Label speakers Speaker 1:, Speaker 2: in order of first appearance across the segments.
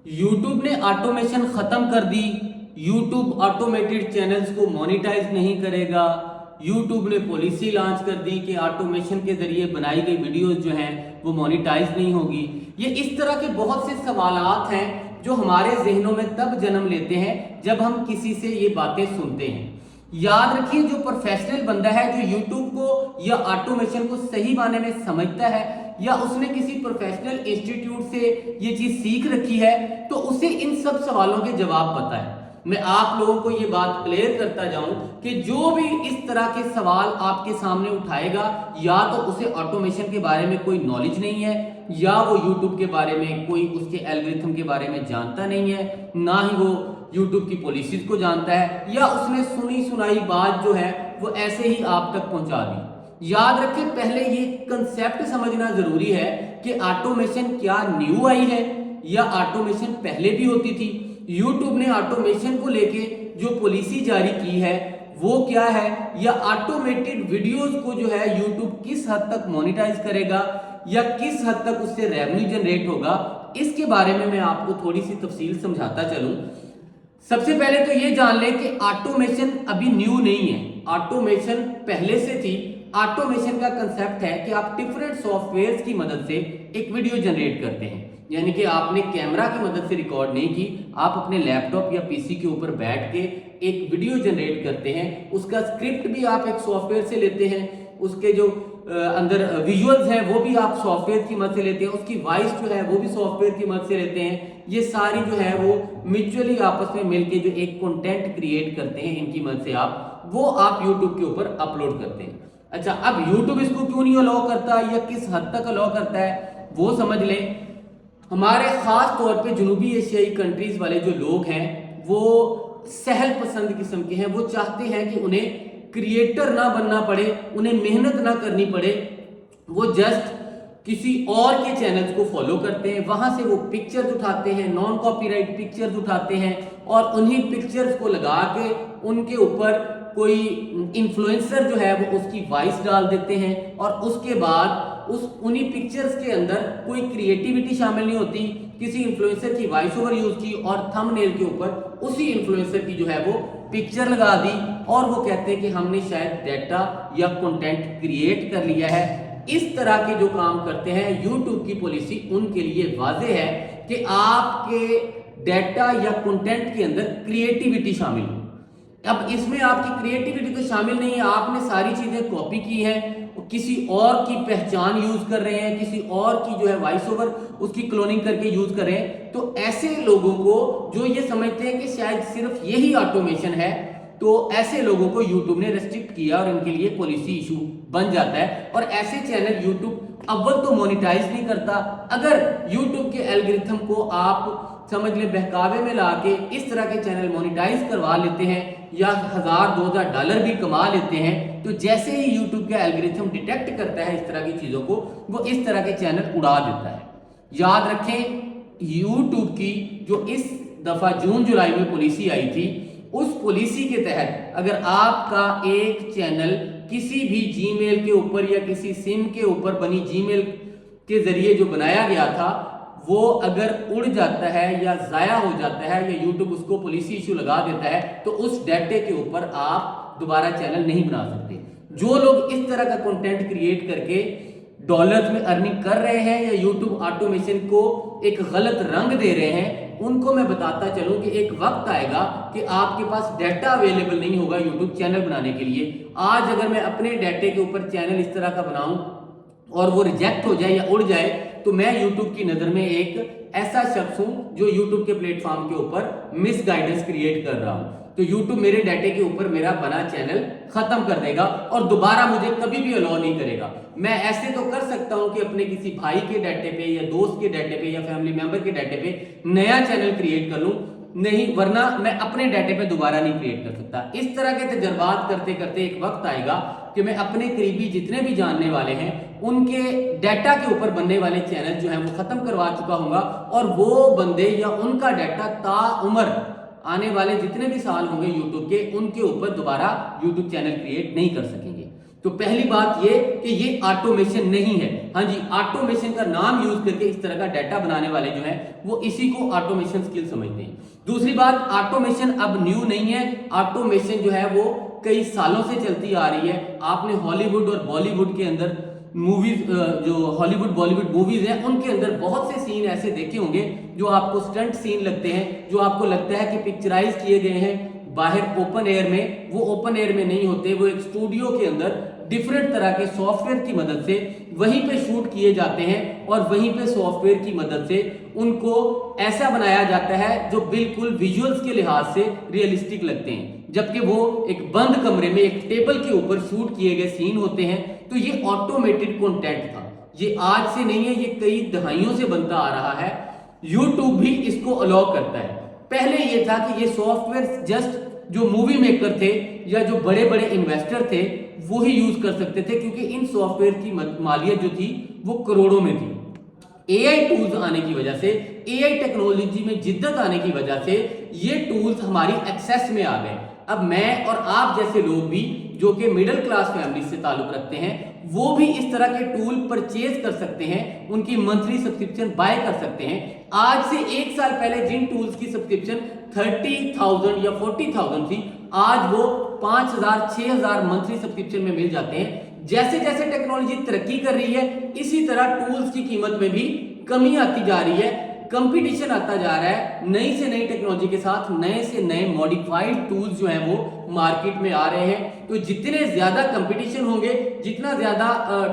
Speaker 1: YouTube ने automation खत्म कर दी। YouTube ऑटोमेटेड चैनल्स को मोनेटाइज नहीं करेगा। YouTube ने पॉलिसी लॉन्च कर दी कि ऑटोमेशन के जरिए बनाई गई वीडियोस जो हैं वो मोनेटाइज नहीं होगी। ये इस तरह के बहुत से सवालात हैं जो हमारे जहनों में तब जन्म लेते हैं जब हम किसी से ये बातें सुनते हैं। याद रखिए, जो प्रोफेशनल बंदा है, जो YouTube को या ऑटोमेशन को सही माने में समझता है या उसने किसी प्रोफेशनल इंस्टीट्यूट से ये चीज सीख रखी है, तो उसे इन सब सवालों के जवाब पता है। मैं आप लोगों को ये बात क्लियर करता जाऊं कि जो भी इस तरह के सवाल आपके सामने उठाएगा, या तो उसे ऑटोमेशन के बारे में कोई नॉलेज नहीं है, या वो YouTube के बारे में कोई उसके एल्गोरिथम के बारे में जानता नहीं है, ना ही वो YouTube की पॉलिसीज को जानता है, या उसने सुनी सुनाई बात जो है वो ऐसे ही आप तक पहुंचा दी। याद रखें, पहले ये कंसेप्ट समझना जरूरी है कि ऑटोमेशन क्या न्यू आई है या ऑटोमेशन पहले भी होती थी। YouTube ने ऑटोमेशन को लेके जो पॉलिसी जारी की है वो क्या है, या ऑटोमेटेड वीडियोस को जो है YouTube किस हद तक मोनेटाइज करेगा या किस हद तक उससे रेवेन्यू जनरेट होगा, इसके बारे में मैं आपको थोड़ी सी तफसील समझाता चलूं। सबसे पहले तो ये जान लें कि ऑटोमेशन अभी न्यू नहीं है, ऑटोमेशन पहले से थी। ऑटोमेशन का कंसेप्ट है कि आप डिफरेंट सॉफ्टवेयर्स की मदद से एक वीडियो जनरेट करते हैं, यानी कि आपने कैमरा की मदद से रिकॉर्ड नहीं की, आप अपने लैपटॉप या पीसी के ऊपर बैठ के एक वीडियो जनरेट करते हैं। उसका स्क्रिप्ट भी आप एक सॉफ्टवेयर से लेते हैं, उसके जो अंदर विजुअल्स हैं वो भी आप सॉफ्टवेयर की मदद से लेते हैं, उसकी वॉइस जो है वो भी सॉफ्टवेयर की मदद से लेते हैं। ये सारी जो है वो म्यूचुअली आपस में मिलके जो एक कंटेंट क्रिएट करते हैं, इनकी मदद से आप YouTube के ऊपर अपलोड करते हैं। अच्छा, अब YouTube इसको क्यों नहीं अलाउ करता या किस हद तक अलाउ करता है वो समझ लें। हमारे खास तौर पे जनूबी एशियाई कंट्रीज वाले जो लोग हैं वो सहल पसंद किस्म के हैं। वो चाहते हैं कि उन्हें क्रिएटर ना बनना पड़े, उन्हें मेहनत ना करनी पड़े, वो जस्ट किसी और के चैनल्स को फॉलो करते हैं, वहां से वो पिक्चर्स उठाते हैं, नॉन कॉपीराइट पिक्चर्स उठाते हैं और उन्हीं पिक्चर्स को लगा के उनके ऊपर कोई इन्फ्लुएंसर जो है वो उसकी वॉइस डाल देते हैं, और उसके बाद उन्हीं पिक्चर्स के अंदर कोई क्रिएटिविटी शामिल नहीं होती। किसी इन्फ्लुएंसर की वॉइस ओवर यूज की और थंबनेल के ऊपर उसी इन्फ्लुएंसर की जो है वो पिक्चर लगा दी, और वो कहते हैं कि हमने शायद डेटा या कंटेंट क्रिएट कर लिया है। इस तरह के जो काम करते हैं, YouTube की पॉलिसी उनके लिए वाजे है कि आपके डेटा या कंटेंट के अंदर क्रिएटिविटी शामिल हो। अब इसमें आपकी क्रिएटिविटी तो शामिल नहीं है, आपने सारी चीजें कॉपी की हैं, किसी और की पहचान यूज कर रहे हैं, किसी और की जो है वॉइस ओवर उसकी क्लोनिंग करके यूज कर रहे हैं। तो ऐसे लोगों को जो ये समझते हैं कि शायद सिर्फ यही ऑटोमेशन है, तो ऐसे लोगों को YouTube ने रेस्ट्रिक्ट किया और इनके लिए पॉलिसी इशू बन जाता है। और ऐसे चैनल YouTube अव्वल तो मोनेटाइज नहीं करता। अगर YouTube के एल्गोरिथम को आप समझ ले बहकावे में लाके इस तरह के चैनल मोनेटाइज करवा लेते हैं या $1000-2000 भी कमा लेते हैं, तो जैसे ही YouTube का एल्गोरिथम डिटेक्ट करता है इस तरह की चीजों को, वो इस तरह के चैनल उड़ा देता है। याद रखें, YouTube की जो इस दफा जून जुलाई में पॉलिसी आई थी, उस पॉलिसी के तहत अगर आपका एक चैनल किसी भी जीमेल के ऊपर या किसी सिम के ऊपर बनी जीमेल के जरिए जो बनाया गया था, वो अगर उड़ जाता है या जाया हो जाता है या YouTube उसको पॉलिसी इशू लगा देता है, तो उस डाटे के ऊपर आप दोबारा चैनल नहीं बना सकते। जो लोग इस तरह का कंटेंट क्रिएट करके डॉलर्स में अर्निंग कर रहे हैं या YouTube ऑटोमेशन को एक गलत रंग दे रहे हैं, उनको मैं बताता चलूं कि एक वक्त आएगा कि आपके पास डाटा अवेलेबल नहीं होगा YouTube चैनल बनाने के लिए। आज अगर मैं अपने डाटे के ऊपर चैनल इस तरह का बनाऊं और वो रिजेक्ट हो जाए या उड़ जाए, तो मैं YouTube की नजर में एक ऐसा शख्स हूं जो YouTube के प्लेटफॉर्म के ऊपर मिसगाइडेंस क्रिएट कर रहा हूं। तो YouTube मेरे डाटे के ऊपर मेरा बना चैनल खत्म कर देगा और दोबारा मुझे कभी भी अलाउ नहीं करेगा। मैं ऐसे तो कर सकता हूं कि अपने किसी भाई के डाटे पे या दोस्त के डाटे पे या फैमिली मेंबर के डाटे पे नया चैनल क्रिएट कर लूं, नहीं, वरना मैं अपने डाटे पे दोबारा नहीं क्रिएट कर सकता। इस तरह के तजर्बात करते करते एक वक्त आएगा कि मैं अपने करीबी जितने भी जानने वाले हैं उनके डाटा के ऊपर बनने वाले चैनल जो है वो खत्म करवा चुका हूंगा, और वो बंदे या उनका डाटा ताउम्र आने वाले जितने भी साल होंगे YouTube के, उनके ऊपर दोबारा YouTube चैनल क्रिएट नहीं कर सकेंगे। तो पहली बात ये कि ये ऑटोमेशन नहीं है। हाँ जी, ऑटोमेशन का नाम यूज करके इस तरह का डाटा बनाने वाले जो है वो इसी को ऑटोमेशन स्किल समझते हैं। दूसरी बात, ऑटोमेशन अब न्यू नहीं है। ऑटोमेशन जो है वो कई सालों से चलती आ रही है। आपने हॉलीवुड और बॉलीवुड के अंदर मूवीज, जो हॉलीवुड बॉलीवुड मूवीज हैं उनके अंदर बहुत से सीन ऐसे देखे होंगे जो आपको स्टंट सीन लगते हैं, जो आपको लगता है कि पिक्चराइज किए गए हैं बाहर ओपन एयर में। वो ओपन एयर में नहीं होते, वो एक स्टूडियो के अंदर डिफरेंट तरह के सॉफ्टवेयर की मदद से वहीं पे शूट किए जाते हैं और वहीं पे सॉफ्टवेयर की मदद से उनको ऐसा बनाया जाता है जो बिल्कुल विजुअल्स के लिहाज से रियलिस्टिक लगते हैं। जबकि वो एक बंद कमरे में एक टेबल के ऊपर शूट किए गए सीन होते हैं। तो ये ऑटोमेटेड कंटेंट था, ये आज से नहीं है, ये कई दहाइयों से बनता आ रहा है। यूट्यूब भी इसको अलाउ करता है। पहले ये था कि ये सॉफ्टवेयर जस्ट जो मूवी मेकर थे या जो बड़े बड़े इन्वेस्टर थे वो ही यूज कर सकते थे, क्योंकि इन सॉफ्टवेयर की मालियत जो थी वो करोड़ों में थी। एआई टूल्स आने की वजह से, एआई टेक्नोलॉजी में जिद्दत आने की वजह से ये टूल्स हमारी एक्सेस में आ गए। अब मैं और आप जैसे लोग भी जो कि मिडिल क्लास फैमिली से ताल्लुक रखते हैं वो भी इस तरह के टूल परचेज कर सकते हैं, उनकी मंथली सब्सक्रिप्शन बाय कर सकते हैं। आज से एक साल पहले जिन टूल्स की सब्सक्रिप्शन 30,000 या 40,000 थी, आज वो 5,000 6,000 मंथली सब्सक्रिप्शन में मिल जाते हैं। जैसे जैसे टेक्नोलॉजी तरक्की कर रही है इसी तरह टूल्स की कीमत में भी कमी आती जा रही है, कंपटीशन आता जा रहा है। नई से नई टेक्नोलॉजी के साथ नए से नए मॉडिफाइड टूल्स जो हैं वो मार्केट में आ रहे हैं। तो जितने ज्यादा कंपटीशन होंगे, जितना ज्यादा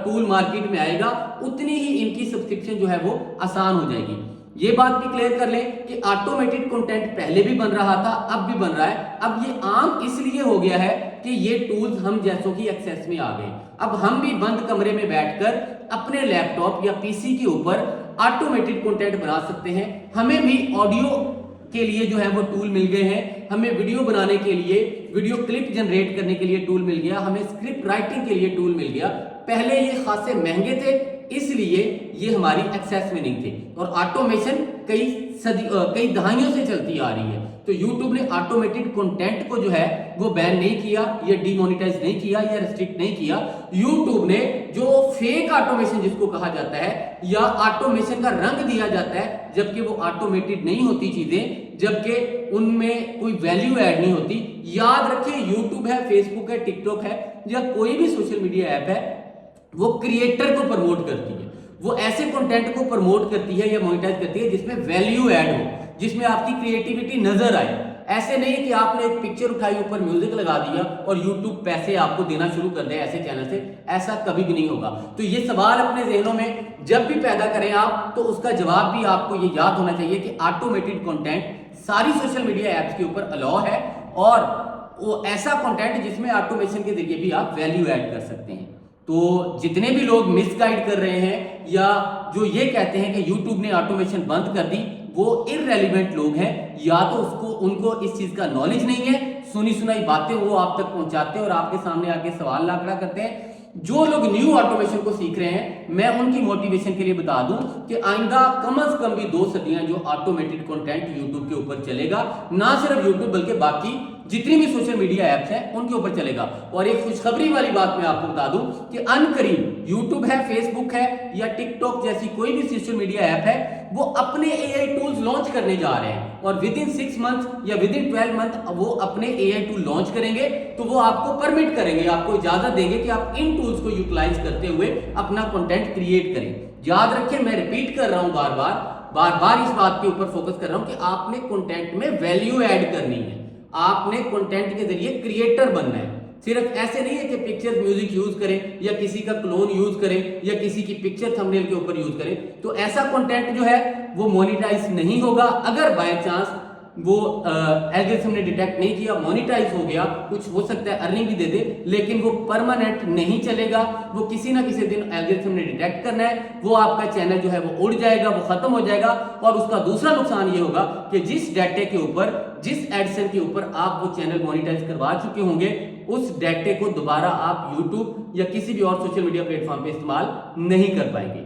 Speaker 1: टूल मार्केट में आएगा, उतनी ही इनकी सब्सक्रिप्शन जो है वो आसान हो जाएगी। ये बात भी क्लियर कर लें कि ऑटोमेटेड कंटेंट पहले भी बन रहा था, अब भी बन रहा है। अब ये आम इसलिए हो गया है कि ये टूल्स हम जैसों की एक्सेस में आ गए। अब हम भी बंद कमरे में बैठकर अपने लैपटॉप या पीसी के ऊपर ऑटोमेटेड कंटेंट बना सकते हैं। हमें भी ऑडियो के लिए जो है वो टूल मिल गए हैं, हमें वीडियो बनाने के लिए, वीडियो क्लिप जनरेट करने के लिए टूल मिल गया, हमें स्क्रिप्ट राइटिंग के लिए टूल मिल गया। पहले ये खासे महंगे थे, इसलिए ये हमारी एक्सेस में नहीं थे। और ऑटोमेशन कई दहाइयों से चलती आ रही है। तो YouTube ने ऑटोमेटेड कंटेंट को जो है वो बैन नहीं किया, या डीमोनेटाइज नहीं किया, या रेस्ट्रिक्ट नहीं किया। YouTube ने जो फेक ऑटोमेशन जिसको कहा जाता है, या ऑटोमेशन का रंग दिया जाता है जबकि वो ऑटोमेटेड नहीं होती चीजें, जबकि उनमें कोई वैल्यू ऐड नहीं होती। याद रखिए, YouTube है, फेसबुक है, टिकटॉक है, या कोई भी सोशल मीडिया ऐप है, वो क्रिएटर को प्रमोट करती है। वो ऐसे कंटेंट को प्रमोट करती है या मोनेटाइज करती है जिसमें वैल्यू ऐड हो, जिसमें आपकी क्रिएटिविटी नजर आए। ऐसे नहीं कि आपने एक पिक्चर उठाई, ऊपर म्यूजिक लगा दिया और YouTube पैसे आपको देना शुरू कर दे ऐसे चैनल से। ऐसा कभी भी नहीं होगा। तो ये सवाल अपने जहनों में जब भी पैदा करें आप, तो उसका जवाब भी आपको ये याद होना चाहिए कि ऑटोमेटेड कंटेंट सारी सोशल मीडिया एप्स के ऊपर अलाउ है, और वो ऐसा कंटेंट जिसमें ऑटोमेशन के जरिए भी आप वैल्यू ऐड कर सकते हैं। तो जितने भी लोग मिसगाइड कर रहे हैं या जो ये कहते हैं कि YouTube ने ऑटोमेशन बंद कर दी, वो इररेलेवेंट लोग हैं। या तो उनको इस चीज का नॉलेज नहीं है, सुनी सुनाई बातें वो आप तक पहुंचाते हैं और आपके सामने आके सवाल ला खड़ा करते हैं। जो लोग न्यू ऑटोमेशन को सीख रहे हैं, मैं उनकी मोटिवेशन के लिए बता दूं कि आइंदा कम से कम भी 2 सदियां जो ऑटोमेटेड कंटेंट YouTube के ऊपर चलेगा, ना सिर्फ YouTube बल्कि बाकी जितनी भी सोशल मीडिया एप्स हैं उनके ऊपर चलेगा। और एक खुशखबरी वाली बात मैं आपको बता दूं कि अनकरीब YouTube है, फेसबुक है, या टिकटॉक जैसी कोई भी सोशल मीडिया ऐप है, वो अपने AI टूल्स लॉन्च करने जा रहे हैं। और विद इन 6 मंथ या विद इन 12 मंथ वो अपने AI टूल लॉन्च करेंगे। तो वो आपको परमिट करेंगे, आपको इजाजत देंगे कि आप इन टूल्स को यूटिलाइज करते हुए अपना कंटेंट क्रिएट करें। याद रखें, मैं रिपीट कर रहा हूं, बार बार इस बात के ऊपर फोकस कर रहा हूं कि आपने कंटेंट में वैल्यू ऐड करनी है। आपने कंटेंट के जरिए क्रिएटर बनना है। सिर्फ ऐसे नहीं है कि पिक्चर म्यूजिक यूज करें, या किसी का क्लोन यूज करें, या किसी की पिक्चर थंबनेल के ऊपर यूज करें। तो ऐसा कंटेंट जो है वो मोनेटाइज नहीं होगा। अगर बाय चांस वो एल्गोरिथम ने डिटेक्ट नहीं किया, मोनेटाइज हो गया, कुछ हो सकता है अर्निंग भी दे दे, लेकिन वो परमानेंट नहीं चलेगा। वो किसी ना किसी दिन एल्गोरिथम ने डिटेक्ट करना है, वो आपका चैनल जो है वो उड़ जाएगा, वो खत्म हो जाएगा। और उसका दूसरा नुकसान ये होगा कि जिस डाटे के ऊपर, जिस एडसेंस के ऊपर आप वो चैनल मोनेटाइज करवा चुके होंगे, उस डाटे को दोबारा आप YouTube या किसी भी और सोशल मीडिया प्लेटफॉर्म पे इस्तेमाल नहीं कर पाएंगे।